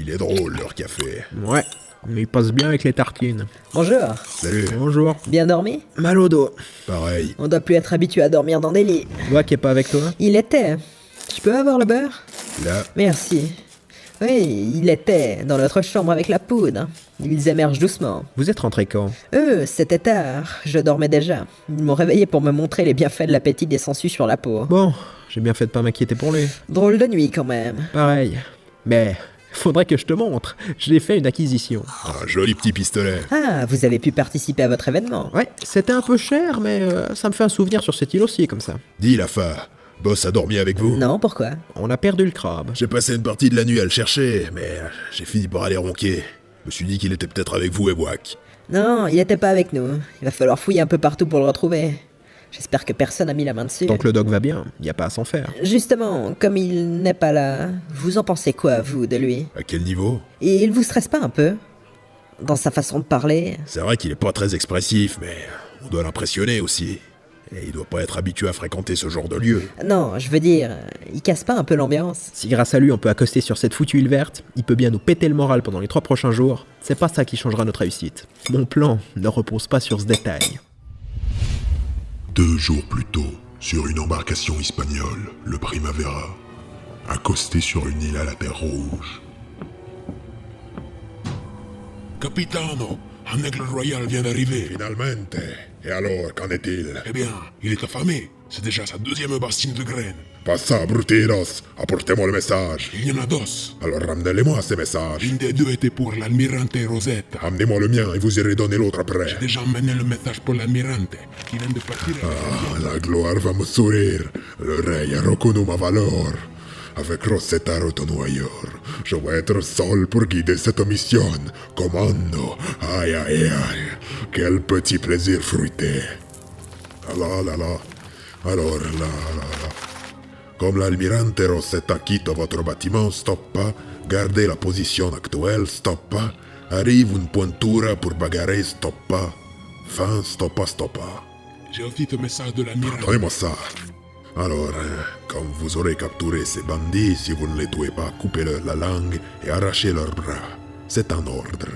Il est drôle leur café. Ouais, mais il passe bien avec les tartines. Bonjour. Salut. Bonjour. Bien dormi? Mal au dos. Pareil. On doit plus être habitué à dormir dans des lits. Toi qui est pas avec toi? Il était. Je peux avoir le beurre? Là, Merci. Oui, il était dans notre chambre avec la poudre. Ils émergent doucement. Vous êtes rentré quand? C'était tard. Je dormais déjà. Ils m'ont réveillé pour me montrer les bienfaits de l'appétit des sangsues sur la peau. Bon, j'ai bien fait de pas m'inquiéter pour lui. Drôle de nuit quand même. Pareil. Mais, faudrait que je te montre. J'ai fait une acquisition. un joli petit pistolet. Ah, vous avez pu participer à votre événement. Ouais, c'était un peu cher, mais ça me fait un souvenir sur cette île aussi, comme ça. Dis la fa, Boss a dormi avec vous? Non, pourquoi? On a perdu le crabe. J'ai passé une partie de la nuit à le chercher, mais j'ai fini par aller ronquer. Je me suis dit qu'il était peut-être avec vous et Wack. Non, il était pas avec nous. Il va falloir fouiller un peu partout pour le retrouver. J'espère que personne n'a mis la main dessus. Donc le doc va bien, y a pas à s'en faire. Justement, comme il n'est pas là, vous en pensez quoi, vous, de lui? À quel niveau? Et il vous stresse pas un peu? Dans sa façon de parler? C'est vrai qu'il est pas très expressif, mais on doit l'impressionner aussi. Et il doit pas être habitué à fréquenter ce genre de lieu. Non, je veux dire, il casse pas un peu l'ambiance? Si grâce à lui on peut accoster sur cette foutue île verte, il peut bien nous péter le moral pendant les 3 prochains jours, c'est pas ça qui changera notre réussite. Mon plan ne repose pas sur ce détail. 2 jours plus tôt, sur une embarcation espagnole, le Primavera, accosté sur une île à la terre rouge. Capitano, un aigle royal vient d'arriver. Finalmente. Et alors, qu'en est-il? Eh bien, il est affamé. C'est déjà sa 2e bassine de graines. Passa, brutinos. Apportez-moi le message. Il y en a 2. Alors ramenez-moi ces messages. L'une des 2 était pour l'almirante Rosetta. Amenez-moi le mien et vous irez donner l'autre après. J'ai déjà emmené le message pour l'almirante, qui vient de partir. La gloire va me sourire. Le rey a reconnu ma valeur. Avec Rosetta Rotonoyeur, je vais être seul pour guider cette mission. Commando. Aïe, aïe, aïe. Quel petit plaisir fruité. Alors, là. Comme l'almirante Rosetta quitte votre bâtiment, stoppa. Gardez la position actuelle, stoppa. Arrive une pointure pour bagarrer, stoppa. Fin, stoppa. J'ai aussi le message de l'almirante. Donnez-moi ça. Alors, quand vous aurez capturé ces bandits, si vous ne les tuez pas, coupez-leur la langue et arrachez leurs bras. C'est un ordre.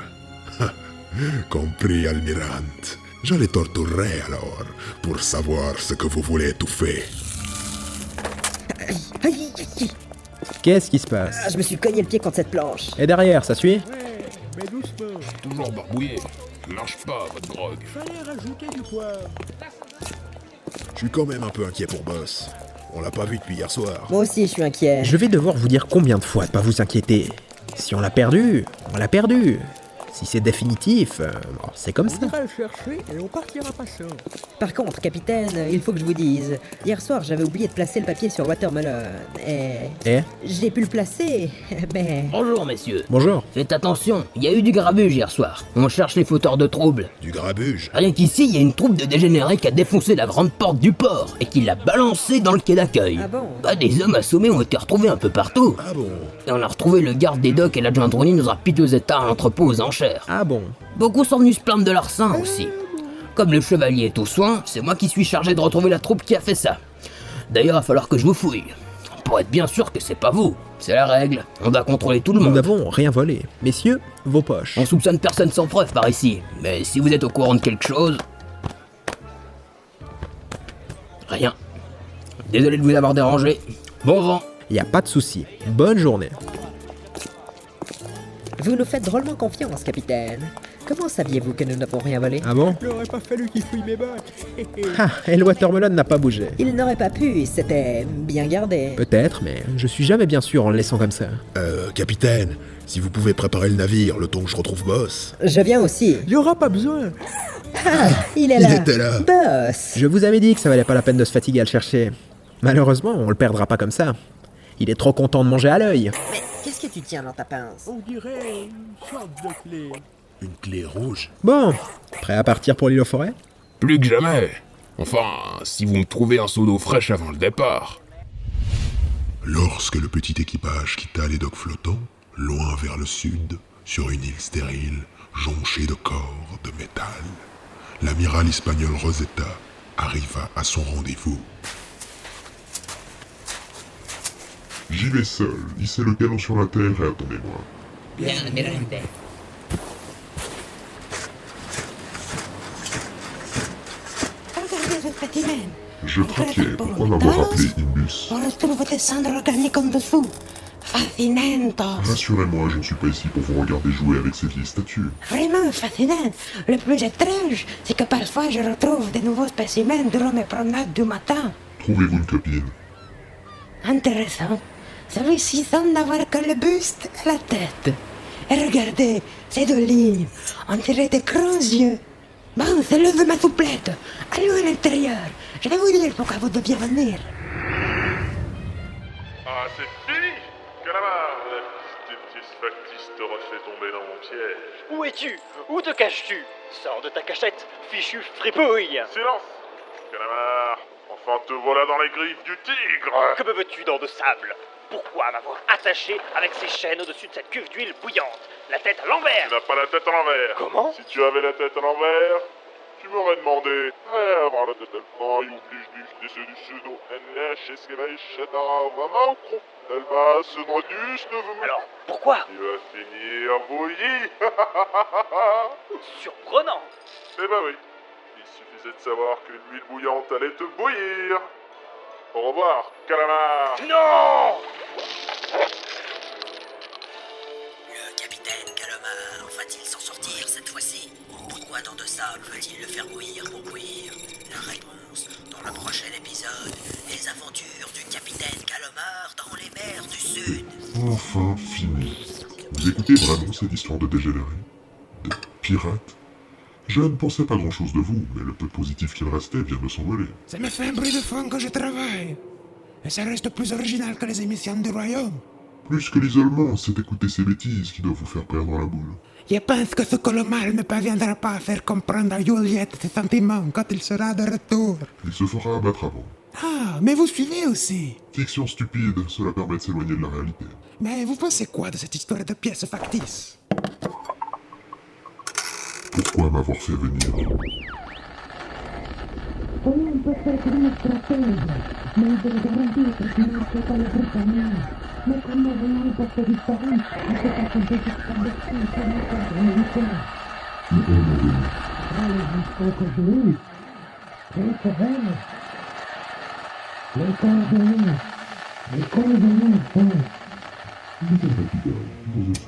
Compris, almirante. Je les torturerai alors, pour savoir ce que vous voulez étouffer. Aïe, Qu'est-ce qui se passe? je me suis cogné le pied contre cette planche. Et derrière, ça suit? Toujours barbouillé. Lâche pas votre drogue. Je suis quand même un peu inquiet pour Boss. On l'a pas vu depuis hier soir. Moi aussi, je suis inquiet. Je vais devoir vous dire combien de fois de pas vous inquiéter. Si on l'a perdu, on l'a perdu. Si c'est définitif, bon, c'est comme ça. le chercher et on partira pas seul. Par contre, capitaine, il faut que je vous dise. Hier soir, j'avais oublié de placer le papier sur Watermelon. Eh? J'ai pu le placer, mais... Bonjour messieurs. Bonjour. Faites attention, il y a eu du grabuge hier soir. On cherche les fauteurs de troubles. Du grabuge. Rien qu'ici, il y a une troupe de dégénérés qui a défoncé la grande porte du port et qui l'a balancée dans le quai d'accueil. Ah bon? Bah, des hommes assommés ont été retrouvés un peu partout. Ah bon? Et on a retrouvé le garde des docks et l'adjoint Rooney dans un piteux état à l'entrepôt aux enchères. Ah bon? Beaucoup sont venus se plaindre de larcin aussi. Comme le chevalier est aux soins, c'est moi qui suis chargé de retrouver la troupe qui a fait ça. D'ailleurs, il va falloir que je vous fouille. Pour être bien sûr que c'est pas vous. C'est la règle. On doit contrôler tout le Nous monde. n'avons rien volé. Messieurs, vos poches. On soupçonne personne sans preuve par ici. Mais si vous êtes au courant de quelque chose... Rien. Désolé de vous avoir dérangé. Bon vent. Y a pas de souci. Bonne journée. Vous nous faites drôlement confiance, capitaine. Comment saviez-vous que nous n'avons rien volé? Ah bon? Il aurait pas fallu qu'il fouille mes bottes. Ah, et le Watermelon n'a pas bougé. Il n'aurait pas pu, c'était bien gardé. Peut-être, mais je suis jamais bien sûr en le laissant comme ça. Capitaine, si vous pouvez préparer le navire le temps que je retrouve Boss. Je viens aussi. Il y aura pas besoin. Il est Il là. était là. Boss. Je vous avais dit que ça valait pas la peine de se fatiguer à le chercher. Malheureusement, on le perdra pas comme ça. Il est trop content de manger à l'œil. Mais qu'est-ce que tu tiens dans ta pince? On dirait une sorte de clé. Une clé rouge. Bon, prêt à partir pour l'île aux forêts? Plus que jamais. Enfin, si vous me trouvez un seau d'eau fraîche avant le départ. Lorsque le petit équipage quitta les docks flottants, loin vers le sud, sur une île stérile, jonchée de corps de métal, l'amiral espagnol Rosetta arriva à son rendez-vous. J'y vais seul, hissez le canon sur la terre et attendez-moi. Bien, almirante. Regardez ce spécimen. Je craquais, pourquoi m'avoir appelé Imbus? On retrouve des cendres organiques en dessous. Fascinantes. Rassurez-moi, je ne suis pas ici pour vous regarder jouer avec ces vieilles statues. Vraiment fascinant. Le plus étrange, c'est que parfois je retrouve de nouveaux spécimens durant mes promenades du matin. Trouvez-vous une copine? Intéressant. Celui-ci semble n'avoir que le buste et la tête. Et regardez, ces deux lignes, on dirait des grands yeux. Bon, c'est l'œuvre de ma souplette. Allons à l'intérieur. Je vais vous dire pourquoi vous deviez venir. Ah, c'est fini! Calamar, la petite factice te refait tomber dans mon piège. Où es-tu? Où te caches-tu? Sors de ta cachette, fichu fripouille! Silence! Calamar, enfin te voilà dans les griffes du tigre! Que me veux-tu dans de sable? Pourquoi m'avoir attaché avec ces chaînes au-dessus de cette cuve d'huile bouillante? La tête à l'envers! Tu n'as pas la tête à l'envers! Comment? Si tu avais la tête à l'envers, tu m'aurais demandé. Avoir la tête à l'envers, oblige du pseudo NH, Alors, pourquoi? Il va finir bouilli! Surprenant! Eh ben oui, il suffisait de savoir que l'huile bouillante allait te bouillir. Au revoir, calamar. Non! Le capitaine Calamar va-t-il s'en sortir cette fois-ci? Pourquoi tant de sable veut-il le faire bouillir pour bouillir? La réponse dans le prochain épisode, les aventures du capitaine Calamar dans les mers du Sud. Enfin fini. Vous écoutez vraiment cette histoire de dégénéré? De pirate? Je ne pensais pas grand-chose de vous, mais le peu positif qu'il restait vient de s'envoler. Ça me fait un bruit de fond quand je travaille. Et ça reste plus original que les émissions du royaume. Plus que l'isolement, c'est écouter ces bêtises qui doivent vous faire perdre la boule. Je pense que ce colomar ne parviendra pas à faire comprendre à Juliette ses sentiments quand il sera de retour. Il se fera abattre avant. Ah, mais vous suivez aussi. Fiction stupide, cela permet de s'éloigner de la réalité. Mais vous pensez quoi de cette histoire de pièces factices? Pourquoi m'avoir fait venir?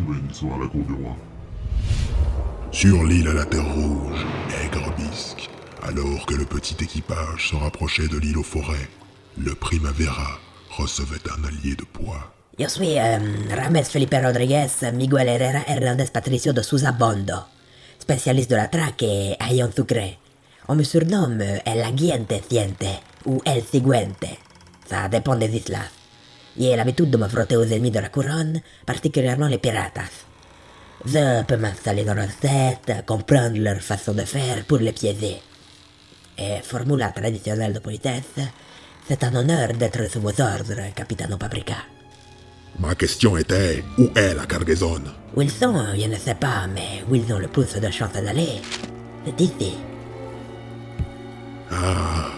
Ils sont à la cour du roi. Sur l'île à la terre rouge, aigre bisque, alors que le petit équipage se rapprochait de l'île aux forêts, le Primavera recevait un allié de poids. Yo soy Rames Felipe Rodríguez Miguel Herrera Hernández Patricio de Souza Bondo, spécialiste de la traque et haillon sucré. On me surnomme El Aguiente Ciente ou El Siguiente, ça dépend des islas. J'ai l'habitude de me frotter aux ennemis de la couronne, particulièrement les piratas. Je peux m'installer dans leur tête, comprendre leur façon de faire pour les piéger. Et formula traditionnelle de politesse, c'est un honneur d'être sous vos ordres, Capitano Paprika. Ma question était, où est la cargaison? Où ils sont, je ne sais pas, mais où ils ont le plus de chance d'aller, c'est ici. Ah,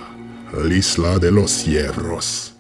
l'Isla de los Cierros.